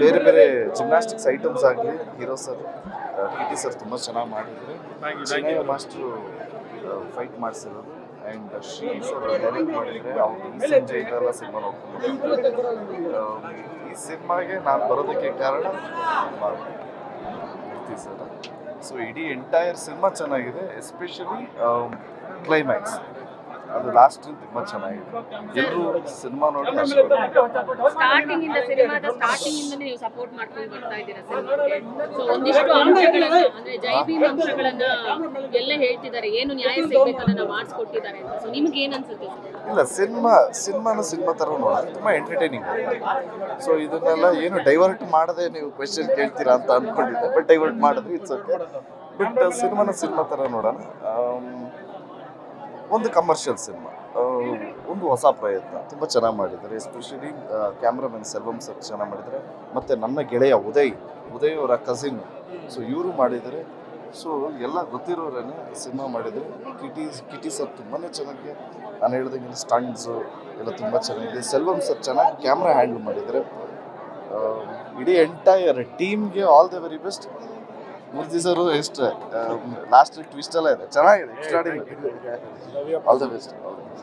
ಬೇರೆ ಬೇರೆ gymnastics items ಆಗಲಿ ಹೀರೋ ಸರ್ ಕಿಟಿ ಸರ್ ತುಂಬ ಚೆನ್ನಾಗಿ ಮಾಡಿದ್ದಾರೆ. ಚಿನ್ನಯ್ಯ ಮಾಸ್ಟ್ರು ಫೈಟ್ ಮಾಡಿಸಿರೋದು ಆ್ಯಂಡ್ ಶ್ರೀ ಸರ್ ಡೈರೆಕ್ಟ್ ಮಾಡಿದರೆ ಅವ್ರು ಈ ಸಂಜೆ ಇದೆಲ್ಲ ಸಿನಿಮಾ ನೋಡ್ಕೊಂಡು ಈ ಸಿನಿಮಾಗೆ ನಾನು ಬರೋದಕ್ಕೆ ಕಾರಣ ಮೂರ್ತಿ ಸರ್. ಸೊ ಇಡೀ ಎಂಟೈರ್ ಸಿನಿಮಾ ಚೆನ್ನಾಗಿದೆ, ಎಸ್ಪೆಷಲಿ ಕ್ಲೈಮ್ಯಾಕ್ಸ್ ಅದು ಲಾಸ್ಟ್ ತುಂಬ ಚೆನ್ನಾಗಿದೆ. ಎಲ್ಲರೂ ಸಿನಿಮಾ ನೋಡಿ ಸ್ಟಾರ್ಟಿಂಗ್ ಇಂದ ಸಿನಿಮಾದ ಸ್ಟಾರ್ಟಿಂಗ್ ಇಂದನೇ ನೀವು ಸಪೋರ್ಟ್ ಮಾಡ್ಕೊಂಡು ಬರ್ತಾ ಇದ್ದೀರಾ ಸಿನಿಮಾಕ್ಕೆ. ಸೊ ಒಂದಿಷ್ಟು ಅಂಶಗಳನ್ನ ಅಂದ್ರೆ ಜೈ ಭೀಮ್ ಅಂಶಗಳನ್ನ ಎಲ್ಲ ಹೇಳ್ತಿದ್ದಾರೆ, ಏನು ನ್ಯಾಯ ಸಿಗ್ಬೇಕನ್ನ ಮಾಡಿಸ್ಕೊಟ್ಟಿದ್ದಾರೆ ಅಂತ. ಸೊ ನಿಮ್ಗೆ ಏನ್ ಅನ್ಸುತ್ತೆ? ಇಲ್ಲ, ಸಿನಿಮಾ ಥರ ನೋಡಿದ್ರೆ ತುಂಬ ಎಂಟರ್ಟೈನಿಂಗ್. ಸೊ ಇದನ್ನೆಲ್ಲ ಏನು ಡೈವರ್ಟ್ ಮಾಡದೆ ನೀವು ಕ್ವೆಶ್ಚನ್ ಕೇಳ್ತೀರಾ ಅಂತ ಅಂದ್ಕೊಂಡಿದ್ದೆ, ಬಟ್ ಡೈವರ್ಟ್ ಮಾಡಿದ್ರೆ ಇಟ್ಸ್ ಓಕೆ. ಬಟ್ ಸಿನಿಮಾ ಥರ ನೋಡೋಣ. ಒಂದು ಕಮರ್ಷಿಯಲ್ ಸಿನಿಮಾ, ಒಂದು ಹೊಸ ಪ್ರಯತ್ನ, ತುಂಬ ಚೆನ್ನಾಗಿ ಮಾಡಿದ್ದಾರೆ. ಎಸ್ಪೆಷಲಿ ಕ್ಯಾಮ್ರಾಮನ್ ಸೆಲ್ವಂ ಸರ್ ಚೆನ್ನಾಗಿ ಮಾಡಿದ್ದಾರೆ, ಮತ್ತು ನನ್ನ ಗೆಳೆಯ ಉದಯ್ ಅವರ ಕಸಿನ್, ಸೊ ಇವರು ಮಾಡಿದ್ದಾರೆ. ಸೊ ಎಲ್ಲ ಗೊತ್ತಿರೋರೇ ಸಿನಿಮಾ ಮಾಡಿದ್ದಾರೆ. ಕಿಟಿ ಸರ್ ತುಂಬಾ ಚೆನ್ನಾಗಿ, ನಾನು ಹೇಳ್ದಂಗೆ ಸ್ಟಂಟ್ಸು ಎಲ್ಲ ತುಂಬ ಚೆನ್ನಾಗಿದೆ. ಸೆಲ್ವಂ ಸರ್ ಚೆನ್ನಾಗಿ ಕ್ಯಾಮ್ರಾ ಹ್ಯಾಂಡಲ್ ಮಾಡಿದ್ದಾರೆ. ಇಡೀ ಎಂಟೈರ್ ಟೀಮ್ಗೆ all the very best. Murthy sir ಎಷ್ಟು ಲಾಸ್ಟ್ ಟ್ವಿಸ್ಟ್ ಎಲ್ಲ ಇದೆ, ಚೆನ್ನಾಗಿದೆ, ಎಕ್ಸ್ಟ್ರಾರ್ಡಿನರಿ. All the best.